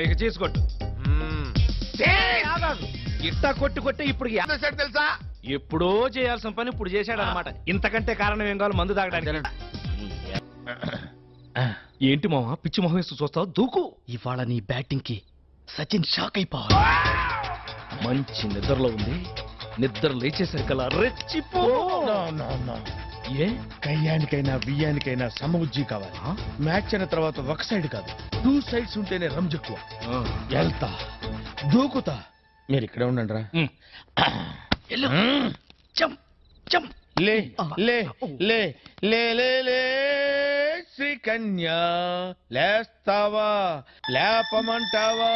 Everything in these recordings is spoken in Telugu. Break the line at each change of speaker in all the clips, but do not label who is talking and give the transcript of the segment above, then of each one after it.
ఇక చేసుకోట్టు ఇట్టా కొట్టి ఇప్పుడు
తెలుసా
ఎప్పుడో చేయాల్సిన పని ఇప్పుడు చేశాడు అనమాట. ఇంతకంటే కారణం ఏం కావాలి? మందు తాగడానికి. ఏంటి మామ పిచ్చి మొహం వేస్తూ చూస్తావు? దూకు.
ఇవాళ నీ బ్యాటింగ్ కి సచిన్ షాక్ అయిపోవాలి.
మంచి నిద్రలో ఉంది. నిద్ర లేచేసరికల్లా రెచ్చిపో.
ఏ కయ్యానికైనా బియ్యానికైనా సమబుజ్జి కావాలి. మ్యాచ్ అయిన తర్వాత ఒక సైడ్ కాదు, 2 sides ఉంటేనే రంజెక్కువ. వెళ్తా, దూకుతా. మీరు ఇక్కడే ఉండండి రా. లే లే లే లే లే లే శ్రీకన్యా, లేస్తావా లేపమంటావా?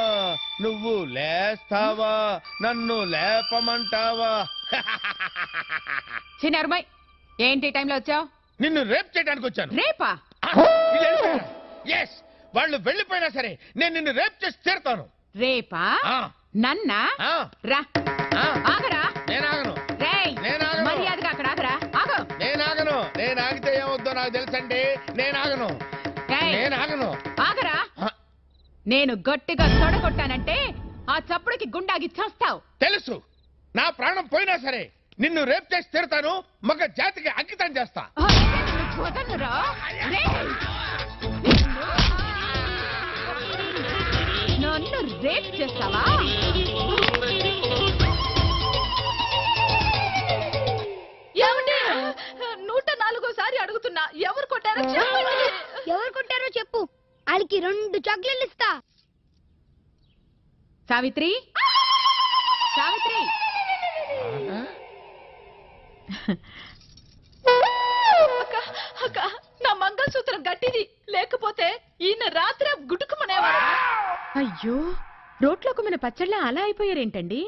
నువ్వు లేస్తావా నన్ను లేపమంటావా?
చిన్నరుమై, ఏంటి టైంలో వచ్చావు?
నిన్ను రేప్ చేయడానికి వచ్చాను.
రేపా?
ఎస్, వాళ్ళు వెళ్ళిపోయినా సరే నేను నిన్ను రేప్ చేసి తీరుతాను.
రేపా? నన్నా? రా. ఆగరా.
నేనాగను.
మర్యాదగా అక్కడ ఆగరా. ఆగు.
నేనాగను. నేను ఆగితే ఏమవుద్దో నాకు తెలుసండి. నేనాగను.
ఆగరా. నేను గట్టిగా తొడగొట్టానంటే ఆ చప్పుడుకి గుండాగి చేస్తావు.
తెలుసు. నా ప్రాణం పోయినా సరే నిన్ను రేప్ చేసి తీరుతాను. మగ జాతికి అంకితం చేస్తా.
నన్ను రేప్ చేస్తావా? ఏమండి, 104సారి అడుగుతున్నా, ఎవరు కొట్టారో చెప్పండి.
ఎవరు కొట్టారో చెప్పు, వాళ్ళకి 2 చాక్లెట్లు ఇస్తా.
సావిత్రి, సావిత్రి. అక్క, నా మంగళసూత్రం గట్టిది, లేకపోతే ఈయన రాత్రి గుటుకుమనేవాడు. అయ్యో, రోట్లోకి మన పచ్చళ్ళ అలా అయిపోయారేంటండి?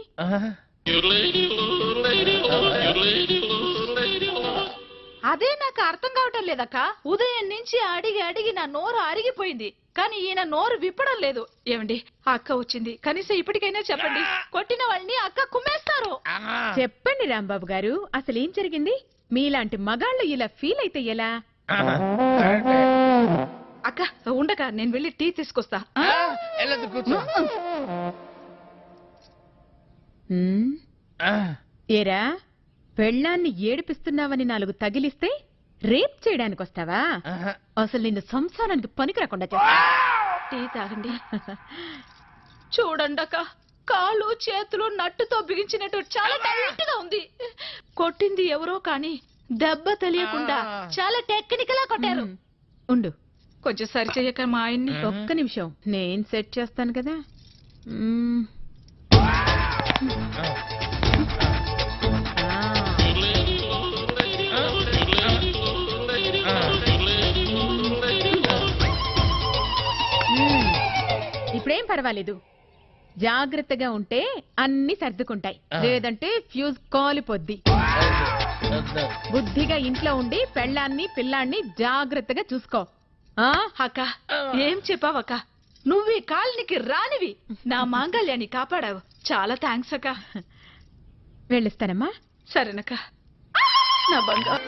అదే నాకు అర్థం కావటం లేదక్క. ఉదయం నుంచి అడిగి అడిగి నా నోరు అరిగిపోయింది, కానీ ఈయన నోరు విప్పడం లేదు. ఏమండి, అక్క వచ్చింది, కనీసం ఇప్పటికైనా చెప్పండి. కొట్టిన వాళ్ళని అక్క కుమ్మేస్తారు. చెప్పండి రాంబాబు గారు, అసలు ఏం జరిగింది? మీలాంటి మగాళ్ళు ఇలా ఫీల్ అయితే ఎలా? అక్క ఉండక, నేను వెళ్ళి టీ తీసుకొస్తా. ఏరా, పెళ్ళాన్ని ఏడిపిస్తున్నావని 4 తగిలిస్తే రేప్ చేయడానికి వస్తావా? అసలు నిన్ను సంసారానికి పనికి రాకుండా చేస్తా. టీ తాగండి. చూడండక్క, కాళ్ళు చేతులు నట్టుతో బిగించినట్టు చాలా టైట్ గా ఉంది. కొట్టింది ఎవరో కానీ దెబ్బ తెలియకుండా చాలా టెక్నికల్ గా కొట్టారు. ఉండు, కొంచెం సరి చెయ్యక మా ఆయన్ని. ఒక్క నిమిషం, నేను సెట్ చేస్తాను కదా. ఇప్పుడేం పర్వాలేదు, జాగ్రత్తగా ఉంటే అన్ని సర్దుకుంటాయి, లేదంటే ఫ్యూజ్ కాలిపోద్ది. బుద్ధిగా ఇంట్లో ఉండి పెళ్ళాన్ని పిల్లాన్ని జాగ్రత్తగా చూసుకో. అక్క, ఏం చెప్పావక్క? నువ్వు ఈ కాలనికి రానివి నా మాంగళ్యాన్ని కాపాడావు. చాలా థ్యాంక్స్ అక్క. వెళ్ళిస్తానమ్మా. సరేనక్క. నా బంగారు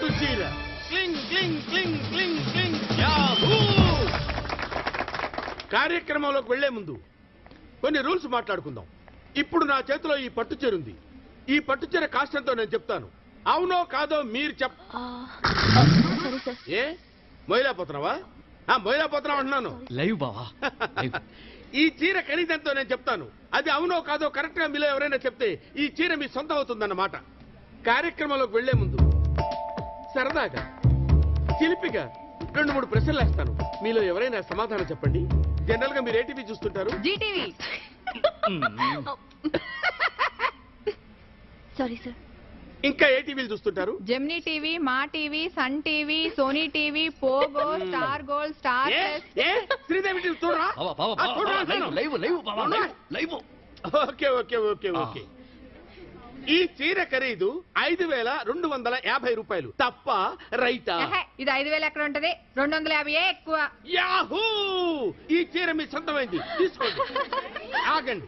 కార్యక్రమంలోకి వెళ్లే ముందు కొన్ని రూల్స్ మాట్లాడుకుందాం. ఇప్పుడు నా చేతిలో ఈ పట్టుచీర ఉంది. ఈ పట్టుచీర కాస్ట్ ఎంతో నేను చెప్తాను. అవునో కాదో మీరు ఏ మొయిలాపోతున్నావా? మొయిలాపోతున్నావు అంటున్నాను.
లైవ్ బావా.
ఈ చీర ఖరీదంతో నేను చెప్తాను. అది అవునో కాదో కరెక్ట్ గా మీలో ఎవరైనా చెప్తే ఈ చీర మీ సొంతం అవుతుందన్నమాట. కార్యక్రమంలోకి వెళ్లే ముందు సరదాగా చిలిపిగా 2-3 ప్రశ్నలు వేస్తాను. మీలో ఎవరైనా సమాధానం చెప్పండి. జనరల్ గా మీరు ఏటీవీ చూస్తుంటారు?
జీటీవీ.
Sorry sir.
ఇంకా ఏ టీవీలు చూస్తుంటారు?
Gemini TV, Maa TV, Sun TV, Sony TV, Pogo, Star Gold, Star
Sridevi TV చూడరా?
Live.
Okay okay okay okay. ఈ చీర ఖరీదు 5,250 రూపాయలు. తప్ప రైటా?
ఇది 5,000 ఎక్కడ ఉంటది? 250 ఎక్కువ.
యాహూ! ఈ చీర మీ సొంతమైంది, తీసుకోండి. ఆగండి,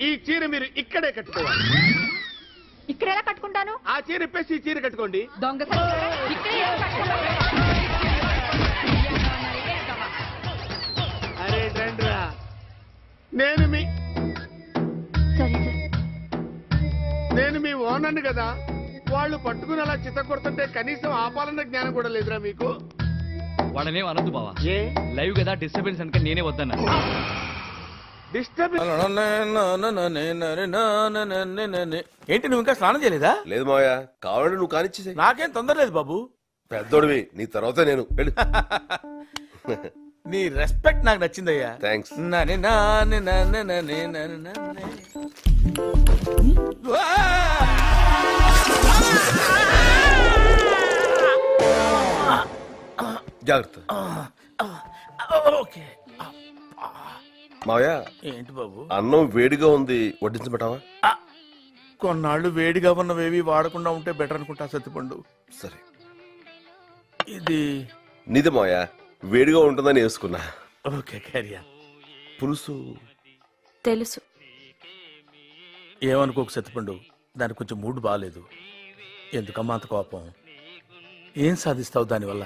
ఈ చీర మీరు ఇక్కడే కట్టుకోవాలి.
ఇక్కడ ఎలా కట్టుకుంటాను?
ఆ చీర ఇప్పేసి ఈ చీర కట్టుకోండి.
దొంగ
అరే రండ్రా. నేను మీ
సరే సార్.
నేను మీ ఓనర్ని కదా, వాళ్ళు పట్టుకుని అలా చిత్త కొడుతుంటే కనీసం ఆపాలన్న జ్ఞానం కూడా లేదురా మీకు?
వాళ్ళనే అనొద్దు బావా,
ఏ
లైవ్ కదా డిస్టర్బెన్స్ అంటే నేనే వద్దన్నా.
డిస్టర్బెన్స్?
ఏంటి నువ్వు ఇంకా స్నానం చేయలేదా?
లేదు మావయ్య, కావాలంటే నువ్వు కానిచ్చేసే.
నాకేం తొందర లేదు బాబు.
పెద్దోడివి, నీ తర్వాత నేను వెళ్ళు.
నీ రెస్పెక్ట్ నాకు నచ్చిందయ్యా.
థ్యాంక్స్. జాగ్రత్త.
ఓకే.
మావయ్య,
ఏంటి బాబు?
అన్నం వేడిగా ఉంది, వడ్డించబెట్టావా?
కొన్నాళ్ళు వేడిగా ఉన్నవేవి వాడకుండా ఉంటే బెటర్ అనుకుంటా సత్తిపండు.
సరే.
ఇది
నీదే మావయ్య, వేడిగా ఉంటుందని వేసుకున్నా.
ఓకే క్యారియా.
పులుసు
తెలుసు.
ఏమనుకోకు సత్తిపండు, దానికి కొంచెం మూడ్ బాగాలేదు. ఎందుకమ్మా అంత కోపం? ఏం సాధిస్తావు దానివల్ల?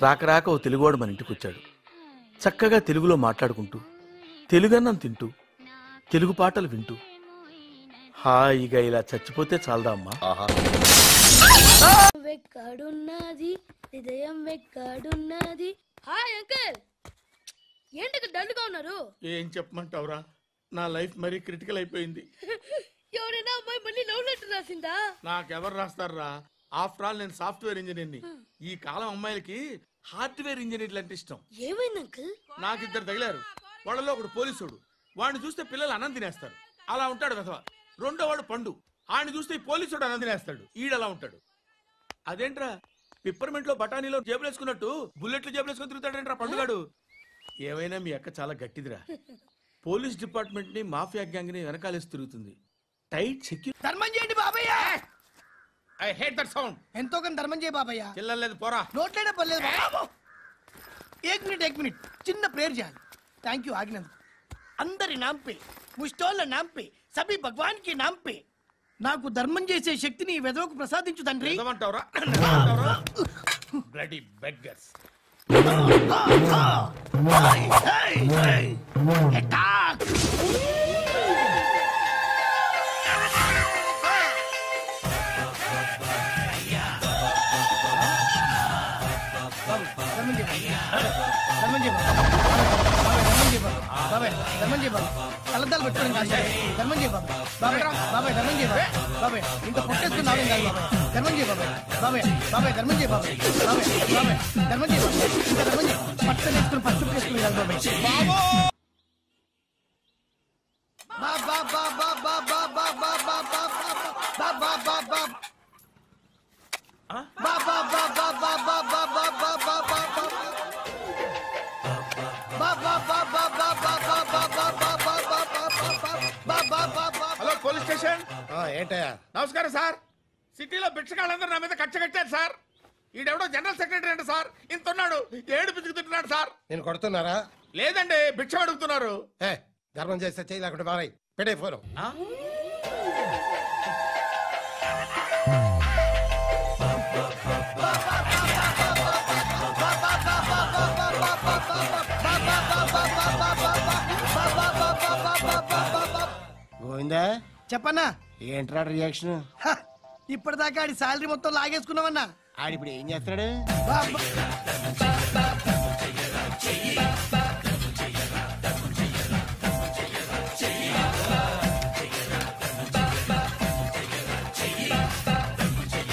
రాక రాక ఓ తెలుగువాడు మన ఇంటికి వచ్చాడు. చక్కగా తెలుగులో మాట్లాడుకుంటూ, తెలుగన్నం తింటూ, తెలుగు పాటలు వింటూ హాయిగా ఇలా చచ్చిపోతే చాలదా అమ్మా?
ఆహా.
వెక్కడున్నది హృదయం వెక్కడున్నది? హాయ్ అంకుల్, ఏంటి డల్గా ఉన్నారు?
ఏం చెప్పమంటావురా, నా లైఫ్ మరీ క్రిటికల్ అయిపోయింది.
ఎవరైనా అమ్మాయి మళ్ళీ లవ్ లెటర్ రాసిందా?
నాకెవరు రాస్తారా? ఆఫ్టర్ ఆల్ నేను సాఫ్ట్వేర్ ఇంజనీర్ని. ఈ కాలం అమ్మాయిలకి హార్డ్వేర్ ఇంజనీర్లు అంటే ఇష్టం.
ఏమైంది అంకుల్?
నాకు ఇద్దరు తగిలారు. వాళ్ళలో ఒకడు పోలీసుడు, వాడిని చూస్తే పిల్లలు అన్నం తినేస్తారు, అలా ఉంటాడు వెధవ. రెండో వాడు పండు, ఆయన చూస్తే ఈ పోలీసుడు అన్నం తినేస్తాడు, ఈడలా ఉంటాడు. అదేంట్రా పిప్పర్మెంట్ లో బఠానీలో జేబులు వేసుకున్నట్టు బుల్లెట్లు జేబులు వేసుకుని తిరుగుతాడేంట్రా పండుగాడు? ఏమైనా మీ అక్క చాలా గట్టిదిరా. పోలీస్ డిపార్ట్మెంట్ ని మాఫియా గ్యాంగ్ ని వెనకాలేసి తిరుగుతుంది. Tight security.
ధర్మం చేయండి బాబయ్య.
I hate that sound.
ఎంతో కొంత ధర్మం చేయ బాబయ్య.
చిల్లలేదు పోరా.
నోట్లేనే పర్లేదు బాబు. ఏక్ మినిట్ చిన్న ప్రేయర్ చేయాలి. థ్యాంక్ యూ ఆగినందుకు. అందరి నామ్ పే, ముష్టోళ్ళ నామ్ పే, సభీ భగవాన్ కి నామ్ పే నాకు ధర్మం చేసే శక్తిని ఈ వెదవకు ప్రసాదించు తండ్రి.
ఏమంటావురా? Bloody beggars.
ధర్మం చేయ బాబు. కలద్దాలు పెట్టుకోండి కాదు. ధర్మం చేయ బాబు. బాబాయ్ బాబాయ్ ధర్మం చేయ బాబాయ్. బాబాయ్ ఇంత పొట్టేసుకున్నావేం కాదు బాబాయ్. ధర్మం చేయ బాబాయ్. బాబాయ్ బాబాయ్ ధర్మం చేయ బాబాయ్. బాబాయ్ బాబాయ్ ధర్మం చేయ బాబాయ్. ఇంత ధర్మం చేయ. పట్టు వేసుకుని పట్టు వేసుకుని కాదు బాబాయ్. బాబా బాబా బాబా బాబా బాబా బాబా బాబా
హలో పోలీస్ స్టేషన్.
ఏంటయ్యా?
నమస్కారం సార్. సిటీలో భిక్షగాళ్ళందరూ నా మీద కచ్చ కట్టారు సార్. ఈడెవడో జనరల్ సెక్రటరీ అంట సార్, ఇంత ఉన్నాడు, ఏడు పిచ్చుకుతున్నాడు సార్.
నేను కొడుతున్నారా?
లేదండి, భిక్ష అడుగుతున్నారు.
ధర్మం చేస్తే చేయి, లేకుంటే మారాయి. పెట్టే ఫోను. గోవిందా
చెప్పన్నా.
ఏంట్రా రియాక్షన్?
ఇప్పటిదాకా ఆడి శాలరీ మొత్తం లాగేసుకున్నావన్నా.
ఆడిప్పుడు ఏం చేస్తున్నాడు?
బాబా